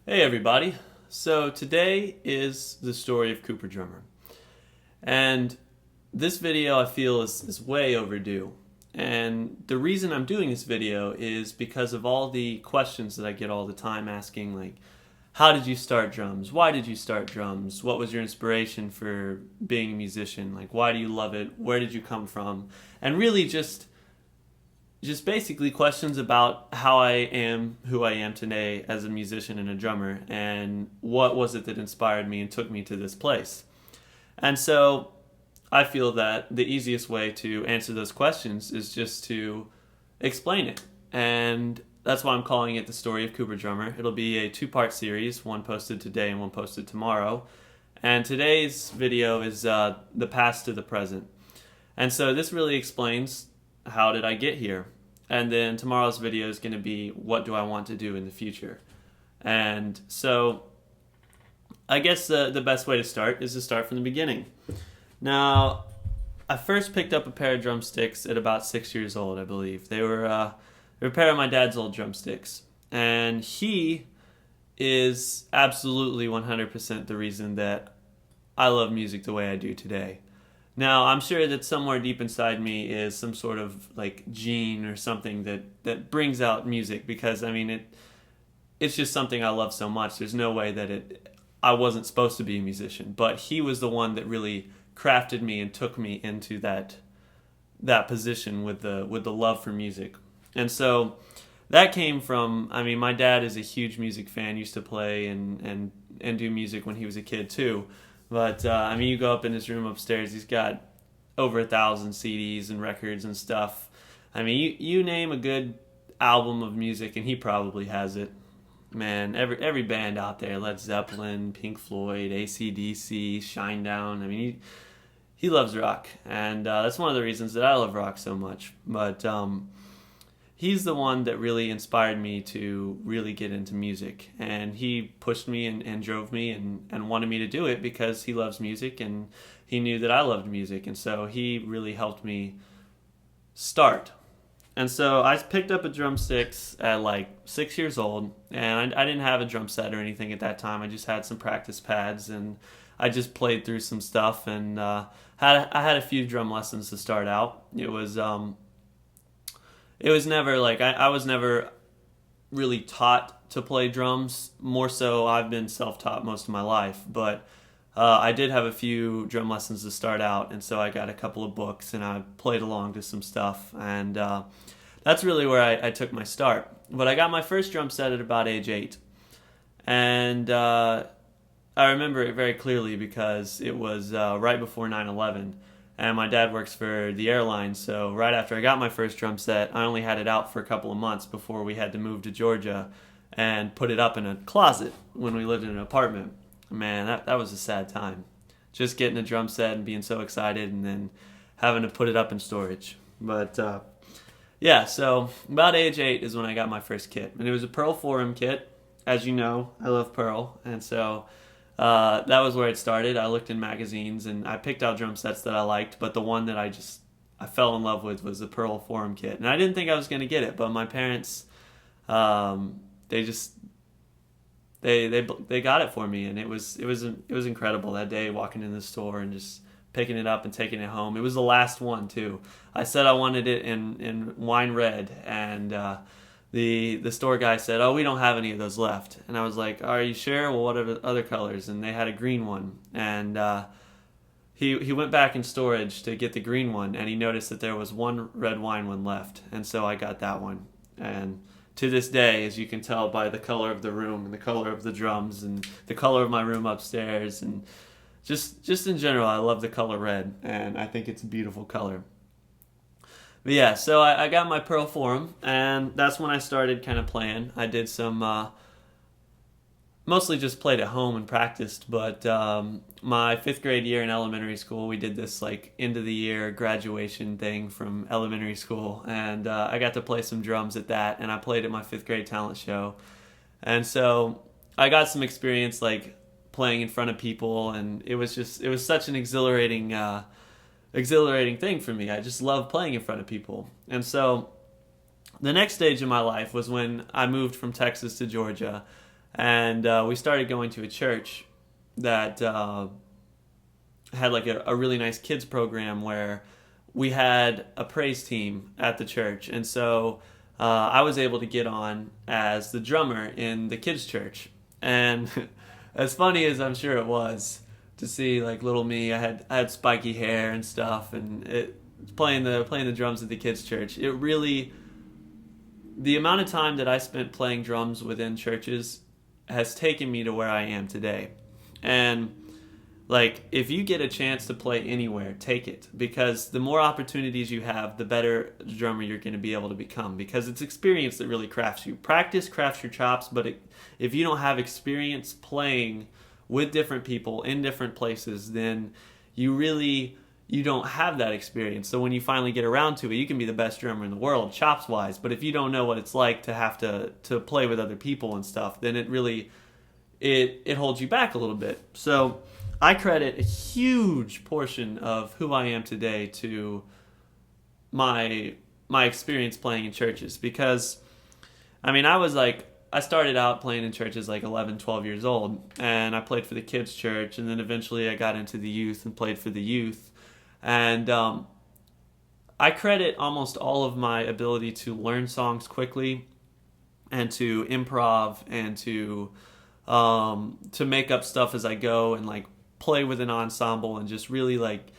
Hey everybody. So today is the story of Cooper Drummer. And this video I feel is way overdue. And the reason I'm doing this video is because of all the questions that I get all the time asking, like, how did you start drums? Why did you start drums? What was your inspiration for being a musician? Like, why do you love it? Where did you come from? And really just basically questions about how I am who I am today as a musician and a drummer, and what was it that inspired me and took me to this place. And so I feel that the easiest way to answer those questions is just to explain it. And that's why I'm calling it The Story of COOP3R. It'll be a two-part series, one posted today and one posted tomorrow. And today's video is the past to the present. And so this really explains how did I get here. And then tomorrow's video is going to be what do I want to do in the future. And so I guess the best way to start is to start from the beginning. Now, I first picked up a pair of drumsticks at about 6 years old, I believe. They were a pair of my dad's old drumsticks. And he is absolutely 100% the reason that I love music the way I do today. Now, I'm sure that somewhere deep inside me is some sort of like gene or something that brings out music, because I mean it's just something I love so much. There's no way that I wasn't supposed to be a musician, but he was the one that really crafted me and took me into that position with the love for music. And so that came from, I mean, my dad is a huge music fan, used to play and do music when he was a kid too. But, I mean, you go up in his room upstairs, he's got over 1,000 CDs and records and stuff. I mean, you name a good album of music, and he probably has it. Man, every band out there, Led Zeppelin, Pink Floyd, AC/DC, Shinedown. I mean, he loves rock, and that's one of the reasons that I love rock so much. But he's the one that really inspired me to really get into music, and he pushed me and drove me and wanted me to do it because he loves music and he knew that I loved music, and so he really helped me start. And so I picked up a drumsticks at like 6 years old, and I didn't have a drum set or anything at that time. I just had some practice pads, and I just played through some stuff, and I had a few drum lessons to start out. It was never like I was never really taught to play drums. More so, I've been self-taught most of my life. But I did have a few drum lessons to start out, and so I got a couple of books and I played along to some stuff. And that's really where I took my start. But I got my first drum set at about age 8. And I remember it very clearly because it was right before 9/11. And my dad works for the airline, so right after I got my first drum set, I only had it out for a couple of months before we had to move to Georgia and put it up in a closet when we lived in an apartment. Man, that was a sad time. Just getting a drum set and being so excited and then having to put it up in storage. But yeah, so about age 8 is when I got my first kit. And it was a Pearl Forum kit. As you know, I love Pearl, and so that was where it started. I looked in magazines and I picked out drum sets that I liked, but the one that I fell in love with was the Pearl Forum kit. And I didn't think I was going to get it, but my parents, they got it for me, and it was incredible that day, walking in the store and just picking it up and taking it home. It was the last one too. I said I wanted it in wine red, and the store guy said, "Oh, we don't have any of those left." And I was like, "Are you sure? Well, what are the other colors?" And they had a green one. And he went back in storage to get the green one, and he noticed that there was one red wine one left. And so I got that one. And to this day, as you can tell by the color of the room and the color of the drums and the color of my room upstairs, and just in general, I love the color red, and I think it's a beautiful color. But yeah, so I got my Pearl Forum, and that's when I started kind of playing. I did some, mostly just played at home and practiced, but my 5th grade year in elementary school, we did this like end of the year graduation thing from elementary school, and I got to play some drums at that, and I played at my 5th grade talent show. And so I got some experience like playing in front of people, and it was such an exhilarating thing for me. I just love playing in front of people. And so the next stage in my life was when I moved from Texas to Georgia, and we started going to a church that had like a really nice kids program where we had a praise team at the church, and so I was able to get on as the drummer in the kids' church. And as funny as I'm sure it was to see like little me, I had spiky hair and stuff, and playing the drums at the kids' church. It really, the amount of time that I spent playing drums within churches has taken me to where I am today. And like, if you get a chance to play anywhere, take it, because the more opportunities you have, the better drummer you're going to be able to become, because it's experience that really crafts you. Practice crafts your chops, but if you don't have experience playing with different people in different places, then you don't have that experience. So when you finally get around to it, you can be the best drummer in the world, chops wise, but if you don't know what it's like to have to play with other people and stuff, then it really it holds you back a little bit. So I credit a huge portion of who I am today to my experience playing in churches, because I mean, I started out playing in churches like 11, 12 years old, and I played for the kids' church, and then eventually I got into the youth and played for the youth. And I credit almost all of my ability to learn songs quickly and to improv and to make up stuff as I go, and like play with an ensemble, and just really like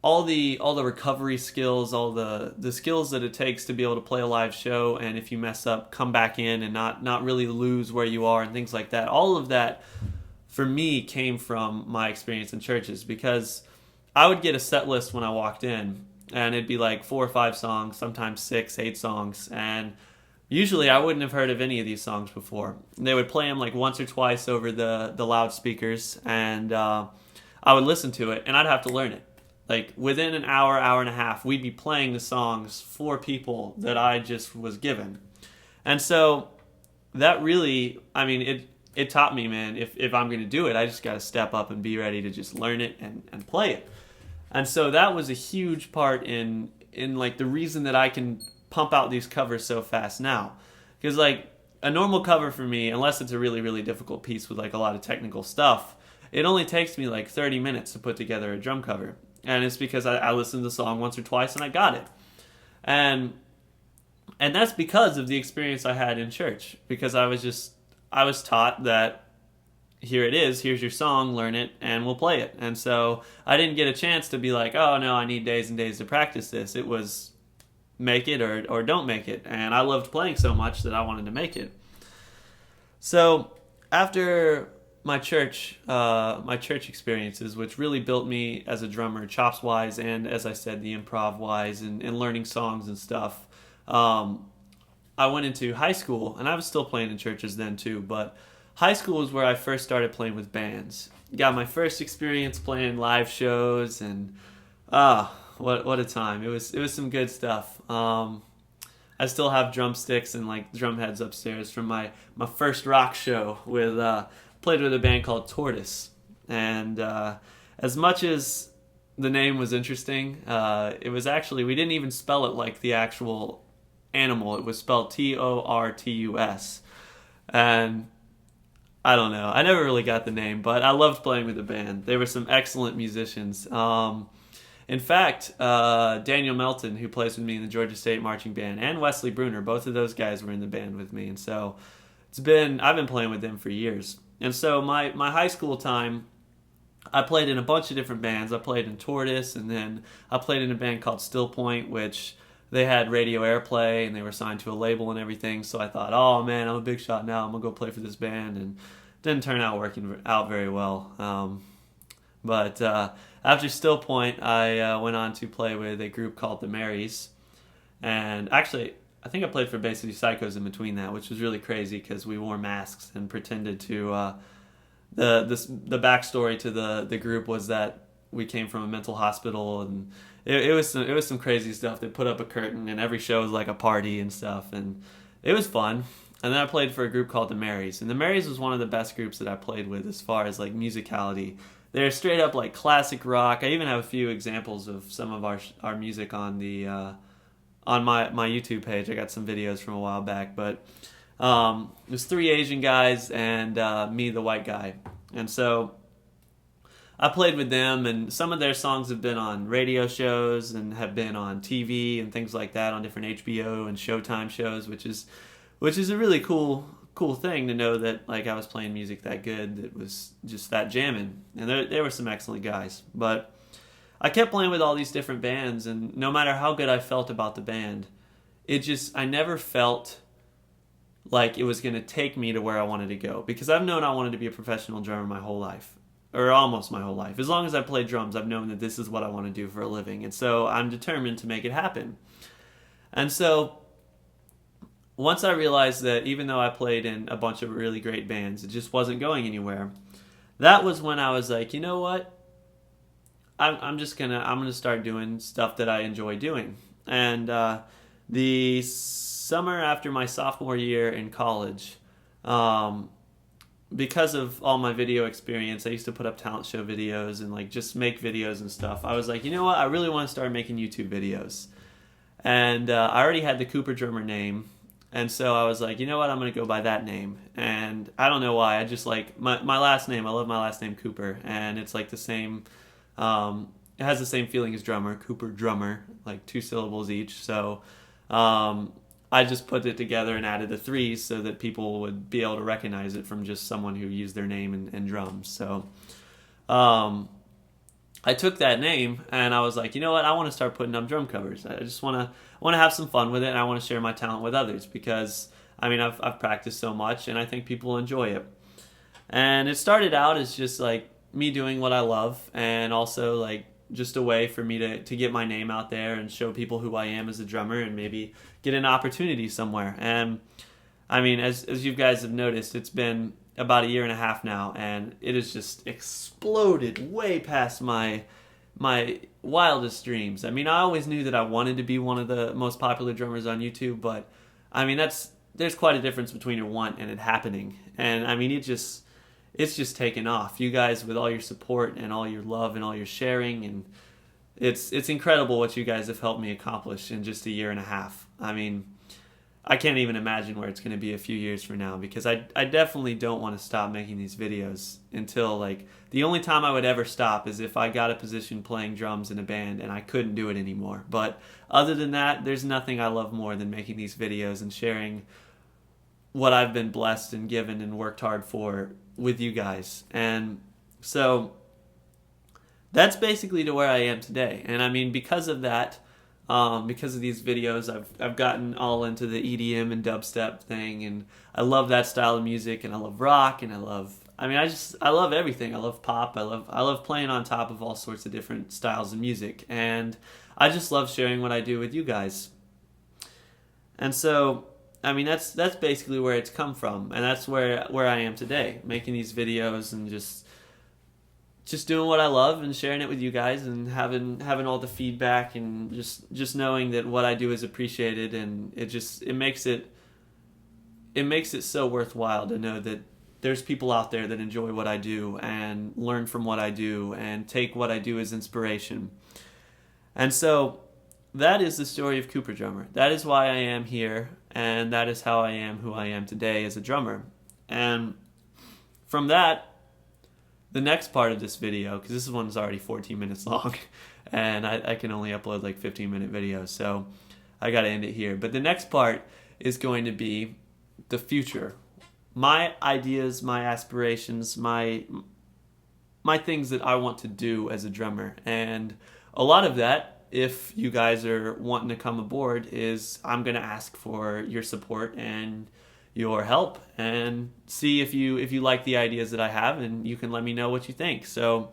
all the recovery skills, all the skills that it takes to be able to play a live show, and if you mess up, come back in and not really lose where you are and things like that. All of that for me came from my experience in churches, because I would get a set list when I walked in, and it'd be like 4 or 5 songs, sometimes 6, 8 songs, and usually I wouldn't have heard of any of these songs before. They would play them like once or twice over the loudspeakers, and I would listen to it, and I'd have to learn it. Like within an hour, hour and a half, we'd be playing the songs for people that I just was given. And so that really, I mean, it taught me, man, if I'm going to do it, I just got to step up and be ready to just learn it and play it. And so that was a huge part in like the reason that I can pump out these covers so fast now. Because like a normal cover for me, unless it's a really, really difficult piece with like a lot of technical stuff, it only takes me like 30 minutes to put together a drum cover. And it's because I listened to the song once or twice and I got it. And that's because of the experience I had in church. Because I was taught that here it is, here's your song, learn it, and we'll play it. And so I didn't get a chance to be like, oh no, I need days and days to practice this. It was make it or don't make it. And I loved playing so much that I wanted to make it. So after my church experiences, which really built me as a drummer, chops wise, and as I said, the improv wise, and learning songs and stuff, I went into high school, and I was still playing in churches then too, but high school is where I first started playing with bands. Got my first experience playing live shows, and what a time. It was some good stuff. I still have drumsticks and like drum heads upstairs from my first rock show with played with a band called Tortoise. And as much as the name was interesting, it was actually, we didn't even spell it like the actual animal. It was spelled Tortus. And I don't know. I never really got the name, but I loved playing with the band. They were some excellent musicians. In fact, Daniel Melton, who plays with me in the Georgia State Marching Band, and Wesley Bruner, both of those guys were in the band with me. And so I've been playing with them for years. And so my high school time, I played in a bunch of different bands. I played in Tortoise, and then I played in a band called Still Point, which they had radio airplay, and they were signed to a label and everything. So I thought, oh man, I'm a big shot now. I'm going to go play for this band. And it didn't turn out working out very well. But after Still Point, I went on to play with a group called the Marys. And actually, I think I played for Basically Psychos in between that, which was really crazy because we wore masks and pretended to... The backstory to the group was that we came from a mental hospital, and it was some crazy stuff. They put up a curtain, and every show was like a party and stuff, and it was fun. And then I played for a group called the Marys, and the Marys was one of the best groups that I played with as far as like musicality. They're straight up like classic rock. I even have a few examples of some of our music on the on my YouTube page. I got some videos from a while back, but It was three Asian guys and me, the white guy. And so I played with them, and some of their songs have been on radio shows and have been on TV and things like that, on different HBO and Showtime shows, which is a really cool thing to know that like I was playing music that good that was just that jamming. And there were some excellent guys, but I kept playing with all these different bands, and no matter how good I felt about the band, I never felt like it was going to take me to where I wanted to go, because I've known I wanted to be a professional drummer my whole life, or almost my whole life. As long as I played drums, I've known that this is what I want to do for a living, and so I'm determined to make it happen. And so once I realized that even though I played in a bunch of really great bands, it just wasn't going anywhere, that was when I was like, you know what? I'm gonna start doing stuff that I enjoy doing. And the summer after my sophomore year in college, because of all my video experience, I used to put up talent show videos and like just make videos and stuff. I was like, you know what? I really want to start making YouTube videos. And I already had the Coop3R name. And so I was like, you know what? I'm going to go by that name. And I don't know why. I just like my last name. I love my last name, Cooper. And it's like the same, it has the same feeling as drummer, Coop3R, like 2 syllables each. So I just put it together and added the 3s so that people would be able to recognize it from just someone who used their name and drums. So I took that name and I was like, you know what? I want to start putting up drum covers. I just want to have some fun with it, and I want to share my talent with others, because I mean I've practiced so much and I think people enjoy it. And it started out as just like me doing what I love, and also like just a way for me to get my name out there and show people who I am as a drummer, and maybe get an opportunity somewhere. And I mean, as you guys have noticed, it's been about 1.5 years now, and it has just exploded way past my wildest dreams. I mean, I always knew that I wanted to be one of the most popular drummers on YouTube, but I mean, there's quite a difference between a want and it happening. And I mean, it's just taken off. You guys, with all your support and all your love and all your sharing, and it's incredible what you guys have helped me accomplish in just 1.5 years. I mean, I can't even imagine where it's going to be a few years from now, because I definitely don't want to stop making these videos until, like, the only time I would ever stop is if I got a position playing drums in a band and I couldn't do it anymore. But other than that, there's nothing I love more than making these videos and sharing what I've been blessed and given and worked hard for with you guys. And so that's basically to where I am today. And I mean, because of that, because of these videos, I've gotten all into the EDM and dubstep thing, and I love that style of music, and I love rock, and I love everything. I love pop. I love playing on top of all sorts of different styles of music, and I just love sharing what I do with you guys. And so, I mean, that's basically where it's come from, and that's where I am today, making these videos and just doing what I love and sharing it with you guys, and having all the feedback, and just knowing that what I do is appreciated, and it makes it so worthwhile to know that there's people out there that enjoy what I do and learn from what I do and take what I do as inspiration. And so that is the story of Coop3R. That is why I am here, and that is how I am who I am today as a drummer. And from that, the next part of this video, because this one is already 14 minutes long, and I can only upload like 15-minute videos, so I got to end it here. But the next part is going to be the future. My ideas, my aspirations, my things that I want to do as a drummer. And a lot of that, if you guys are wanting to come aboard, is I'm going to ask for your support and your help, and see if you like the ideas that I have, and you can let me know what you think. So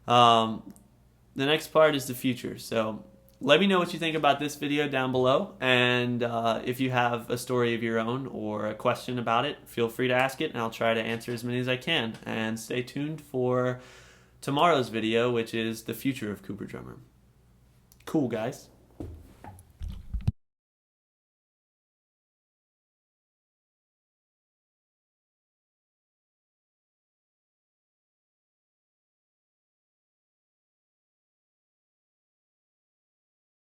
the next part is the future. So let me know what you think about this video down below, and if you have a story of your own or a question about it, feel free to ask it, and I'll try to answer as many as I can. And stay tuned for tomorrow's video, which is the future of Coop3R. Cool, guys.